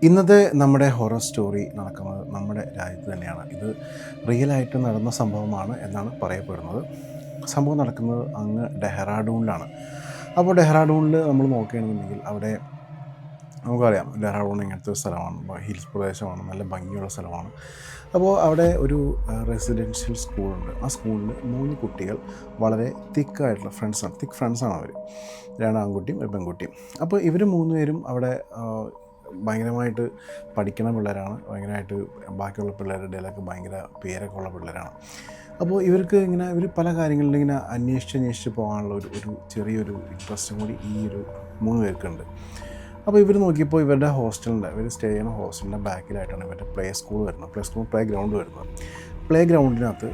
ഇന്നത്തെ നമ്മുടെ horror story നടക്കുന്നത് നമ്മുടെ രാജ്യത്ത് തന്നെയാണ്. ഇത് റിയലായിട്ട് നടന്ന സംഭവമാണ് എന്നാണ് പറയപ്പെടുന്നത്. സംഭവം നടക്കുന്നത് അങ്ങ് ഡെഹ്റാഡൂണിലാണ്. അപ്പോൾ ഡെഹ്റാഡൂണിൽ നമ്മൾ നോക്കുകയാണെന്നുണ്ടെങ്കിൽ അവിടെ നമുക്കറിയാം ഡെഹ്റാഡൂൺ ഇങ്ങനത്തെ ഒരു സ്ഥലമാണ്. ഹിൽസ് പ്രദേശമാണ്, നല്ല ഭംഗിയുള്ള സ്ഥലമാണ്. അപ്പോൾ അവിടെ ഒരു റെസിഡൻഷ്യൽ സ്കൂളുണ്ട്. ആ സ്കൂളിൽ 3 കുട്ടികൾ വളരെ തിക്കായിട്ടുള്ള ഫ്രണ്ട്സാണ്. തിക്ക് ഫ്രണ്ട്സാണ് അവർ. 2 ആൺകുട്ടിയും ഒരു പെൺകുട്ടിയും. അപ്പോൾ ഇവർ 3 പേരും അവിടെ ഭയങ്കരമായിട്ട് പഠിക്കുന്ന പിള്ളേരാണ്. ഭയങ്കരമായിട്ട് ബാക്കിയുള്ള പിള്ളേരുടെ ഇടയിലൊക്കെ ഭയങ്കര പേരൊക്കെ ഉള്ള പിള്ളേരാണ്. അപ്പോൾ ഇവർക്ക് ഇങ്ങനെ ഇവർ പല കാര്യങ്ങളിലും ഇങ്ങനെ അന്വേഷിച്ച് പോകാനുള്ള ഒരു ചെറിയൊരു ഇൻട്രസ്റ്റും കൂടി ഈ ഒരു 3 പേർക്കുണ്ട്. അപ്പോൾ ഇവർ നോക്കിയപ്പോൾ ഇവരുടെ ഇവർ സ്റ്റേ ചെയ്യുന്ന ഹോസ്റ്റലിൻ്റെ ബാക്കിലായിട്ടാണ് ഇവരുടെ പ്ലേ സ്കൂൾ വരുന്നത്. പ്ലേ ഗ്രൗണ്ട് വരുന്നത്. പ്ലേ ഗ്രൗണ്ടിനകത്ത്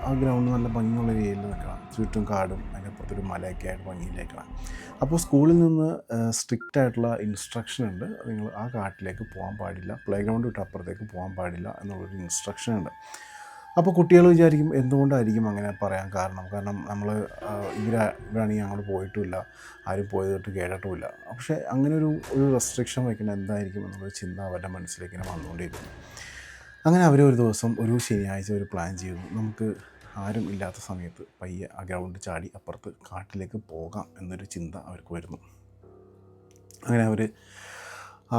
ആ ഗ്രൗണ്ട് നല്ല ഭംഗിയുള്ള ഏരിയയിൽ നിൽക്കണം. ചുറ്റും കാടും അതിനപ്പുറത്തൊരു മലയൊക്കെ ആയിട്ട് ഭംഗിയിലേക്കാണ്. അപ്പോൾ സ്കൂളിൽ നിന്ന് സ്ട്രിക്റ്റ് ആയിട്ടുള്ള ഇൻസ്ട്രക്ഷൻ ഉണ്ട്. നിങ്ങൾ ആ കാട്ടിലേക്ക് പോകാൻ പാടില്ല, പ്ലേ ഗ്രൗണ്ട് വിട്ട് അപ്പുറത്തേക്ക് പോകാൻ പാടില്ല എന്നുള്ളൊരു ഇൻസ്ട്രക്ഷൻ ഉണ്ട്. അപ്പോൾ കുട്ടികൾ വിചാരിക്കും എന്തുകൊണ്ടായിരിക്കും അങ്ങനെ പറയാൻ കാരണം നമ്മൾ ഇവരാണെങ്കിൽ അങ്ങോട്ട് പോയിട്ടുമില്ല, ആരും പോയത് തൊട്ട് കേട്ടിട്ടുമില്ല. പക്ഷേ അങ്ങനെ ഒരു റെസ്ട്രിക്ഷൻ വയ്ക്കുന്നത് എന്തായിരിക്കും എന്നുള്ളൊരു ചിന്ത അവരുടെ മനസ്സിലേക്ക് ഇങ്ങനെ വന്നുകൊണ്ടിരിക്കുന്നു. അങ്ങനെ അവർ ഒരു ദിവസം ഒരു ശനിയാഴ്ച ഒരു പ്ലാൻ ചെയ്യുന്നു. നമുക്ക് ആരും ഇല്ലാത്ത സമയത്ത് പയ്യെ ആ ഗ്രൗണ്ട് ചാടി അപ്പുറത്ത് കാട്ടിലേക്ക് പോകാം എന്നൊരു ചിന്ത അവർക്ക് വരുന്നു. അങ്ങനെ അവർ ആ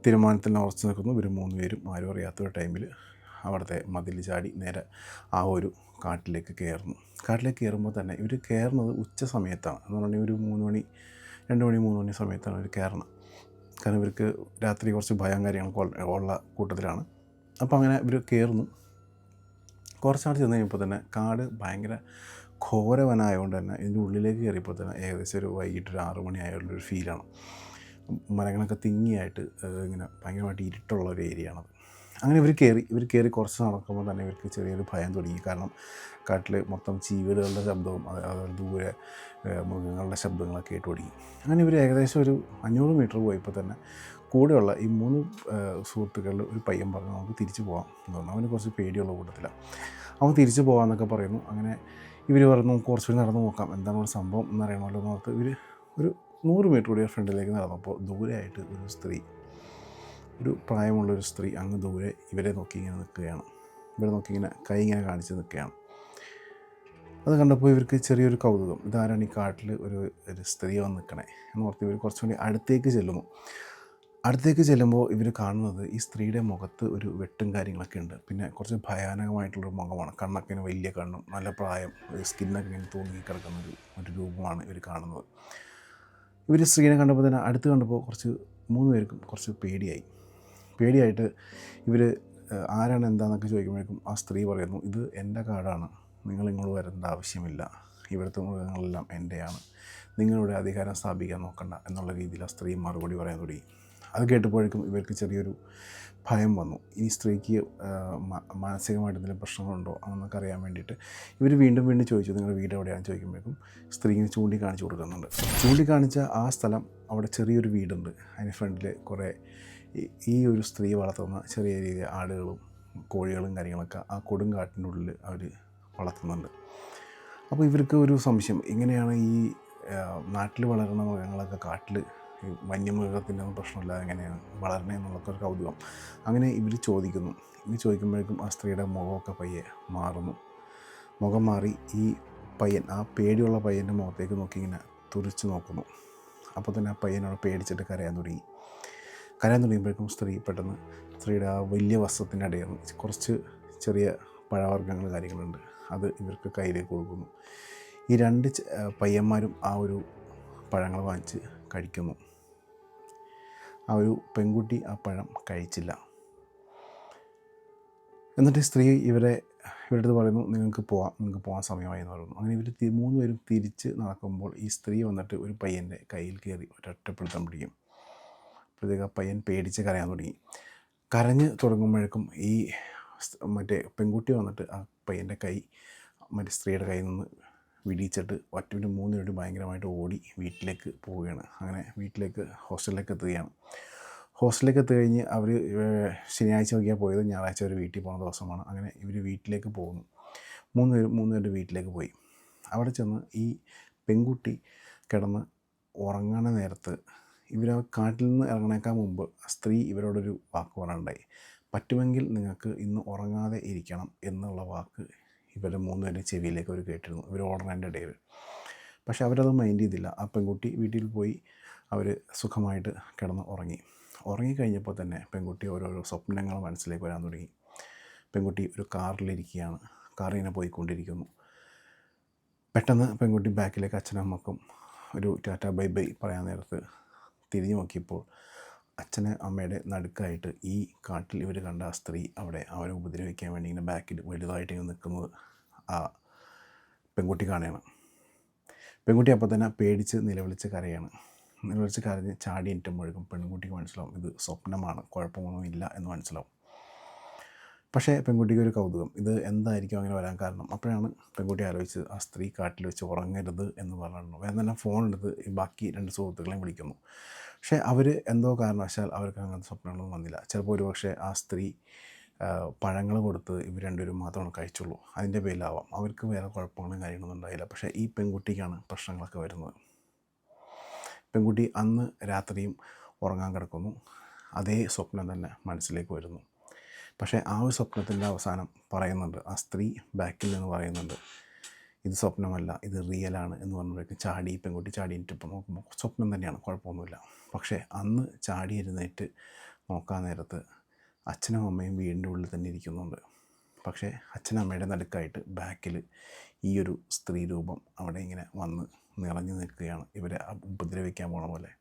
തീരുമാനത്തിൽ ഉറച്ചു നിൽക്കുന്നു. ഇവർ 3 പേരും ആരും അറിയാത്തൊരു ടൈമിൽ അവിടുത്തെ മതിൽ ചാടി നേരെ ആ ഒരു കാട്ടിലേക്ക് കയറുമ്പോൾ തന്നെ ഇവർ കയറുന്നത് ഉച്ച സമയത്താണ്. എന്ന് പറഞ്ഞാൽ ഒരു 3 മണി 2 മണി 3 മണി സമയത്താണ് ഇവർ കയറണം. കാരണം ഇവർക്ക് രാത്രി കുറച്ച് ഭയം കാര്യങ്ങളൊക്കെ ഉള്ള കൂട്ടത്തിലാണ്. അപ്പോൾ അങ്ങനെ ഇവർ കയറുന്നു. കുറച്ചാൾ ചെന്ന് കഴിഞ്ഞപ്പോൾ തന്നെ കാട് ഭയങ്കര ഘോരവനായതുകൊണ്ട് തന്നെ ഇതിൻ്റെ ഉള്ളിലേക്ക് കയറിയപ്പോൾ തന്നെ ഏകദേശം ഒരു വൈകിട്ട് ഒരു 6 മണി ആയുള്ളൊരു ഫീലാണ്. മരങ്ങളൊക്കെ തിങ്ങിയായിട്ട് ഇങ്ങനെ ഭയങ്കരമായിട്ട് ഇരുട്ടുള്ള ഒരു ഏരിയയാണത്. അങ്ങനെ ഇവർ കയറി കുറച്ച് നടക്കുമ്പോൾ തന്നെ ഇവർക്ക് ചെറിയൊരു ഭയം തുടങ്ങി. കാരണം കാട്ടിൽ മൊത്തം ചീവീടുകളുടെ ശബ്ദവും അതുപോലെ ദൂരെ മൃഗങ്ങളുടെ ശബ്ദങ്ങളൊക്കെ കേട്ട് തുടങ്ങി. അങ്ങനെ ഇവർ ഏകദേശം ഒരു 500 മീറ്റർ പോയപ്പോൾ തന്നെ കൂടെയുള്ള ഈ 3 സുഹൃത്തുക്കളിൽ ഒരു പയ്യൻ പറഞ്ഞു നമുക്ക് തിരിച്ചു പോകാം എന്ന് പറഞ്ഞു. അവന് കുറച്ച് പേടിയുള്ള കൂട്ടത്തിലാണ്. അവൻ തിരിച്ചു പോകാമെന്നൊക്കെ പറയുന്നു. അങ്ങനെ ഇവർ പറഞ്ഞു നമുക്ക് കുറച്ചുകൂടി നടന്ന് നോക്കാം, എന്താണ് ഒരു സംഭവം എന്നറിയണമല്ലോ എന്ന് ഓർത്ത് ഇവർ ഒരു 100 മീറ്റർ കൂടി ഫ്രണ്ടിലേക്ക് നടന്നപ്പോൾ ദൂരെയായിട്ട് ഒരു പ്രായമുള്ളൊരു സ്ത്രീ അങ്ങ് ദൂരെ ഇവരെ നോക്കി ഇങ്ങനെ നിൽക്കുകയാണ്. ഇവരെ നോക്കി ഇങ്ങനെ കൈ ഇങ്ങനെ കാണിച്ച് നിൽക്കുകയാണ്. അത് കണ്ടപ്പോൾ ഇവർക്ക് ചെറിയൊരു കൗതുകം. ഇതാരാണ് ഈ കാട്ടിൽ ഒരു സ്ത്രീ വന്ന് നിൽക്കണേ എന്ന് ഓർത്ത് ഇവർ കുറച്ചുകൂടി അടുത്തേക്ക് ചെല്ലുമ്പോൾ ഇവർ കാണുന്നത് ഈ സ്ത്രീയുടെ മുഖത്ത് ഒരു വെട്ടും കാര്യങ്ങളൊക്കെ ഉണ്ട്. പിന്നെ കുറച്ച് ഭയാനകമായിട്ടുള്ളൊരു മുഖമാണ്. കണ്ണൊക്കെ വലിയ കണ്ണും നല്ല പ്രായം, സ്കിന്നൊക്കെ ഇങ്ങനെ തൂങ്ങി കിടക്കുന്ന ഒരു രൂപമാണ് ഇവർ കാണുന്നത്. ഇവർ സ്ത്രീനെ കണ്ടപ്പോൾ തന്നെ അടുത്ത് കണ്ടപ്പോൾ 3 പേർക്കും കുറച്ച് പേടിയായിട്ട് ഇവർ ആരാണ് എന്താണെന്നൊക്കെ ചോദിക്കുമ്പോഴേക്കും ആ സ്ത്രീ പറയുന്നു ഇത് എൻ്റെ കാടാണ്, നിങ്ങളിങ്ങോട്ട് വരേണ്ട ആവശ്യമില്ല, ഇവിടുത്തെ മൃഗങ്ങളെല്ലാം എൻ്റെയാണ്, നിങ്ങളുടെ അധികാരം സ്ഥാപിക്കാൻ നോക്കണ്ട എന്നുള്ള രീതിയിൽ ആ സ്ത്രീ മറുപടി പറയാൻ തുടങ്ങി. അത് കേട്ടപ്പോഴേക്കും ഇവർക്ക് ചെറിയൊരു ഭയം വന്നു. ഈ സ്ത്രീക്ക് മാനസികമായിട്ട് എന്തെങ്കിലും പ്രശ്നങ്ങളുണ്ടോ എന്നൊക്കെ അറിയാൻ വേണ്ടിയിട്ട് ഇവർ വീണ്ടും ചോദിച്ചു നിങ്ങളുടെ വീട് എവിടെയാണെന്ന് ചോദിക്കുമ്പോഴേക്കും സ്ത്രീ ഇങ്ങനെ ചൂണ്ടിക്കാണിച്ച് കൊടുക്കുന്നുണ്ട്. ചൂണ്ടിക്കാണിച്ച ആ സ്ഥലം അവിടെ ചെറിയൊരു വീടുണ്ട്. അതിന് ഫ്രണ്ടിൽ കുറേ ഈ ഒരു സ്ത്രീ വളർത്തുന്ന ചെറിയ രീതിയിൽ ആടുകളും കോഴികളും കാര്യങ്ങളൊക്കെ ആ കൊടുങ്കാട്ടിൻ്റെ ഉള്ളിൽ അവർ വളർത്തുന്നുണ്ട്. അപ്പോൾ ഇവർക്ക് ഒരു സംശയം, ഇങ്ങനെയാണ് ഈ നാട്ടിൽ വളരുന്ന മൃഗങ്ങളൊക്കെ കാട്ടിൽ വന്യമൃഗത്തിൻ്റെ ഒന്നും പ്രശ്നമില്ലാതെ എങ്ങനെയാണ് വളരണേ എന്നുള്ളൊക്കെ ഒരു കൗതുകം. അങ്ങനെ ഇവർ ചോദിക്കുമ്പോഴേക്കും ആ സ്ത്രീയുടെ മുഖമൊക്കെ പയ്യെ മാറുന്നു. മുഖം മാറി ഈ പയ്യൻ, ആ പേടിയുള്ള പയ്യൻ്റെ മുഖത്തേക്ക് നോക്കി ഇങ്ങനെ തുറിച്ച് നോക്കുന്നു. അപ്പോൾ തന്നെ ആ പയ്യനോട് പേടിച്ചിട്ട് കരയാൻ തുടങ്ങിയപ്പോഴേക്കും പെട്ടെന്ന് സ്ത്രീയുടെ ആ വലിയ വസ്ത്രത്തിൻ്റെ ഇടയിൽ നിന്ന് കുറച്ച് ചെറിയ പഴവർഗ്ഗങ്ങൾ കാര്യങ്ങളുണ്ട്, അത് ഇവർക്ക് കയ്യിലേക്ക് കൊടുക്കുന്നു. ഈ 2 പയ്യന്മാരും ആ ഒരു പഴങ്ങൾ വാങ്ങിച്ച് കഴിക്കുന്നു. ആ ഒരു പെൺകുട്ടി ആ പഴം കഴിച്ചില്ല. എന്നിട്ട് സ്ത്രീ ഇവരുടെ അടുത്ത് പറയുന്നു നിങ്ങൾക്ക് പോകാൻ സമയമായി എന്ന് പറയുന്നു. അങ്ങനെ ഇവർ 3 പേരും തിരിച്ച് നടക്കുമ്പോൾ ഈ സ്ത്രീ വന്നിട്ട് ഒരു പയ്യൻ്റെ കയ്യിൽ കയറി ഒറ്റപ്പിടുത്തം പിടിക്കും. അപ്പോഴത്തേക്ക് ആ പയ്യൻ പേടിച്ച് കരയാൻ തുടങ്ങി. കരഞ്ഞ് തുടങ്ങുമ്പോഴേക്കും ഈ മറ്റേ പെൺകുട്ടി വന്നിട്ട് ആ പയ്യൻ്റെ കൈ മറ്റേ സ്ത്രീയുടെ കയ്യിൽ നിന്ന് വിടിയിച്ചിട്ട് 3 പേരും ഭയങ്കരമായിട്ട് ഓടി വീട്ടിലേക്ക് പോവുകയാണ്. അങ്ങനെ ഹോസ്റ്റലിലേക്ക് എത്തിക്കഴിഞ്ഞ് അവർ ശനിയാഴ്ച നോക്കിയാൽ പോയത്, ഞായറാഴ്ച അവർ വീട്ടിൽ പോകുന്ന ദിവസമാണ്. അങ്ങനെ ഇവർ വീട്ടിലേക്ക് പോകുന്നു. 3 പേരുടെ വീട്ടിലേക്ക് പോയി. അവിടെ ചെന്ന് ഈ പെൺകുട്ടി കിടന്ന് ഉറങ്ങണ നേരത്ത് ഇവർ ആ കാട്ടിൽ നിന്ന് ഇറങ്ങണേക്കാൾ മുമ്പ് സ്ത്രീ ഇവരോടൊരു വാക്ക് പറയാനുണ്ടായി. പറ്റുമെങ്കിൽ നിങ്ങൾക്ക് ഇന്ന് ഉറങ്ങാതെ ഇരിക്കണം എന്നുള്ള വാക്ക് ഇവരുടെ 3 പേരുടെ ചെവിയിലേക്ക് അവർ കേട്ടിരുന്നു, ഇവർ ഓടുന്നതിൻ്റെ ഇടയിൽ. പക്ഷെ അവരത് മൈൻഡ് ചെയ്തില്ല. ആ പെൺകുട്ടി വീട്ടിൽ പോയി അവർ സുഖമായിട്ട് കിടന്ന് ഉറങ്ങി. ഉറങ്ങിക്കഴിഞ്ഞപ്പോൾ തന്നെ പെൺകുട്ടി ഓരോരോ സ്വപ്നങ്ങൾ മനസ്സിലേക്ക് വരാൻ തുടങ്ങി. പെൺകുട്ടി ഒരു കാറിലിരിക്കുകയാണ്, കാറിങ്ങനെ പോയിക്കൊണ്ടിരിക്കുന്നു. പെട്ടെന്ന് പെൺകുട്ടി ബാക്കിലേക്ക് അച്ഛനും അമ്മക്കും ഒരു ടാറ്റ ബൈ ബൈ പറയാൻ നേരത്ത് തിരിഞ്ഞു നോക്കിയപ്പോൾ അച്ഛനെ അമ്മയുടെ നടുക്കായിട്ട് ഈ കാട്ടിൽ ഇവർ കണ്ട ആ സ്ത്രീ അവിടെ അവരെ ഉപദ്രവിക്കാൻ വേണ്ടി ഇങ്ങനെ ബാക്കിൽ വലുതായിട്ട് ഇങ്ങനെ നിൽക്കുന്നത് ആ പെൺകുട്ടി കാണുകയാണ്. പെൺകുട്ടി അപ്പോൾ തന്നെ പേടിച്ച് നിലവിളിച്ച് കരയാണ്. നിലവിളിച്ച് കരഞ്ഞ് ചാടി എണീറ്റുമ്പോഴേക്കും പെൺകുട്ടിക്ക് മനസ്സിലാവും ഇത് സ്വപ്നമാണ്, കുഴപ്പമൊന്നുമില്ല എന്ന് മനസ്സിലാവും. പക്ഷേ പെൺകുട്ടിക്ക് ഒരു കൗതുകം, ഇത് എന്തായിരിക്കും അങ്ങനെ വരാൻ കാരണം. അപ്പോഴാണ് പെൺകുട്ടി ആലോചിച്ചത് ആ സ്ത്രീ കാട്ടിൽ വെച്ച് ഉറങ്ങരുത് എന്ന് പറഞ്ഞു. വേറെ തന്നെ ഫോൺ എടുത്ത് ഈ ബാക്കി 2 സുഹൃത്തുക്കളെയും വിളിക്കുന്നു. പക്ഷേ അവർ എന്തോ കാരണവശാൽ അവർക്ക് അങ്ങനത്തെ സ്വപ്നങ്ങളൊന്നും വന്നില്ല. ചിലപ്പോൾ ഒരുപക്ഷെ ആ സ്ത്രീ പഴങ്ങൾ കൊടുത്ത് ഇവർ രണ്ടുപേരും മാത്രമാണ് കഴിച്ചുള്ളൂ, അതിൻ്റെ പേരിലാവാം. അവർക്ക് വേറെ കുഴപ്പങ്ങളും കാര്യങ്ങളൊന്നും ഉണ്ടായില്ല. പക്ഷേ ഈ പെൺകുട്ടിക്കാണ് പ്രശ്നങ്ങളൊക്കെ വരുന്നത്. പെൺകുട്ടി അന്ന് രാത്രിയും ഉറങ്ങാൻ കിടക്കുന്നു, അതേ സ്വപ്നം തന്നെ മനസ്സിലേക്ക് വരുന്നു. പക്ഷേ ആ ഒരു സ്വപ്നത്തിൻ്റെ അവസാനം പറയുന്നുണ്ട്, ആ സ്ത്രീ ബാക്കിൽ നിന്ന് പറയുന്നുണ്ട്, ഇത് സ്വപ്നമല്ല, ഇത് റിയലാണ് എന്ന് പറഞ്ഞപ്പോഴേക്കും പെൺകുട്ടി ചാടി എണീറ്റപ്പോൾ നോക്കുമ്പോൾ സ്വപ്നം തന്നെയാണ്, കുഴപ്പമൊന്നുമില്ല. പക്ഷേ അന്ന് ചാടി എഴുന്നേറ്റ് നോക്കാൻ നേരത്ത് അച്ഛനും അമ്മയും വീടിൻ്റെ ഉള്ളിൽ തന്നെ ഇരിക്കുന്നുണ്ട്. പക്ഷേ അച്ഛനമ്മയുടെ നടുക്കായിട്ട് ബാക്കിൽ ഈ ഒരു സ്ത്രീ രൂപം അവിടെ ഇങ്ങനെ വന്ന് നിറഞ്ഞു നിൽക്കുകയാണ്, ഇവരെ ഉപദ്രവിക്കാൻ പോണ പോലെ.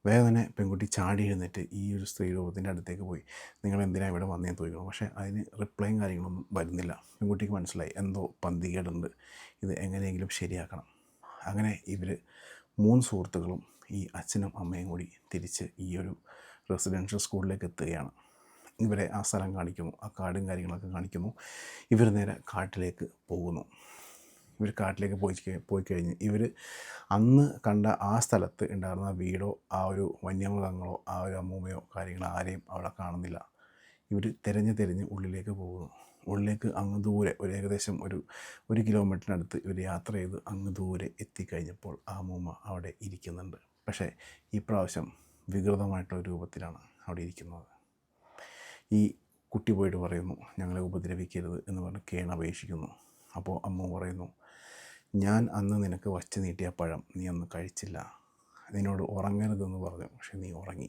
വേഗം തന്നെ പെൺകുട്ടി ചാടി എഴുന്നേറ്റ് ഈ ഒരു സ്ത്രീ രൂപത്തിൻ്റെ അടുത്തേക്ക് പോയി, നിങ്ങൾ എന്തിനാണ് ഇവിടെ വന്നേന്ന് ചോദിക്കണം. പക്ഷേ അതിന് റിപ്ലൈയും കാര്യങ്ങളൊന്നും വരുന്നില്ല. പെൺകുട്ടിക്ക് മനസ്സിലായി എന്തോ പന്തികേടുണ്ട്, ഇത് എങ്ങനെയെങ്കിലും ശരിയാക്കണം. അങ്ങനെ ഇവർ 3 സുഹൃത്തുക്കളും ഈ അച്ഛനും അമ്മയും കൂടി തിരിച്ച് ഈ ഒരു റെസിഡൻഷ്യൽ സ്കൂളിലേക്ക് എത്തുകയാണ്. ഇവരെ ആ സ്ഥലം കാണിക്കുന്നു, ആ കാടും കാര്യങ്ങളൊക്കെ കാണിക്കുന്നു. ഇവർ നേരെ കാട്ടിലേക്ക് പോകുന്നു. ഇവർ കാട്ടിലേക്ക് പോയി കഴിഞ്ഞ് ഇവർ അന്ന് കണ്ട ആ സ്ഥലത്ത് ഉണ്ടായിരുന്ന വീടോ ആ ഒരു വന്യമൃഗങ്ങളോ ആ ഒരു അമ്മൂമ്മയോ കാര്യങ്ങളോ ആരെയും അവിടെ കാണുന്നില്ല. ഇവർ തിരഞ്ഞ് ഉള്ളിലേക്ക് പോകുന്നു. ഉള്ളിലേക്ക് അങ്ങ് ദൂരെ ഏകദേശം ഒരു കിലോമീറ്ററിനടുത്ത് ഇവർ യാത്ര ചെയ്ത് അങ്ങ് ദൂരെ എത്തിക്കഴിഞ്ഞപ്പോൾ ആ അമ്മൂമ്മ അവിടെ ഇരിക്കുന്നുണ്ട്. പക്ഷേ ഈ പ്രാവശ്യം വികൃതമായിട്ടുള്ള രൂപത്തിലാണ് അവിടെ ഇരിക്കുന്നത്. ഈ കുട്ടി പോയിട്ട് പറയുന്നു, ഞങ്ങളെ ഉപദ്രവിക്കരുത് എന്ന് പറഞ്ഞ് കേണപേക്ഷിക്കുന്നു. അപ്പോൾ അമ്മ പറയുന്നു, ഞാൻ അന്ന് നിനക്ക് വച്ച് നീട്ടിയ പഴം നീ അന്ന് കഴിച്ചില്ല, നിന്നോട് ഉറങ്ങരുതെന്ന് പറഞ്ഞു, പക്ഷെ നീ ഉറങ്ങി.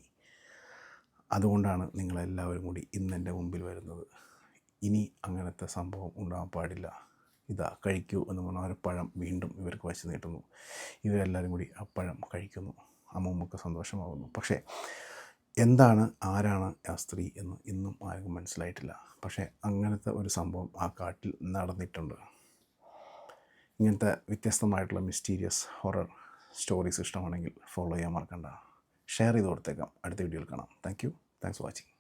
അതുകൊണ്ടാണ് നിങ്ങളെല്ലാവരും കൂടി ഇന്നെൻ്റെ മുമ്പിൽ വരുന്നത്. ഇനി അങ്ങനത്തെ സംഭവം ഉണ്ടാകാൻ പാടില്ല, ഇതാ കഴിക്കൂ എന്ന് പറഞ്ഞ ഒരു പഴം വീണ്ടും ഇവർക്ക് വച്ച് നീട്ടുന്നു. ഇവരെല്ലാവരും കൂടി ആ പഴം കഴിക്കുന്നു. അമ്മൂമ്മക്ക് സന്തോഷമാകുന്നു. പക്ഷേ ആരാണ് ആ സ്ത്രീ എന്ന് ഇന്നും ആർക്കും മനസ്സിലായിട്ടില്ല. പക്ഷേ അങ്ങനത്തെ ഒരു സംഭവം ആ കാട്ടിൽ നടന്നിട്ടുണ്ട്. ഇങ്ങനത്തെ വ്യത്യസ്തമായിട്ടുള്ള മിസ്റ്റീരിയസ് ഹൊറർ സ്റ്റോറീസ് ഇഷ്ടമാണെങ്കിൽ ഫോളോ ചെയ്യാൻ മറക്കണ്ട. ഷെയർ ചെയ്ത് കൊടുത്തേക്കാം. അടുത്ത വീഡിയോയിൽ കാണാം. Thanks for watching.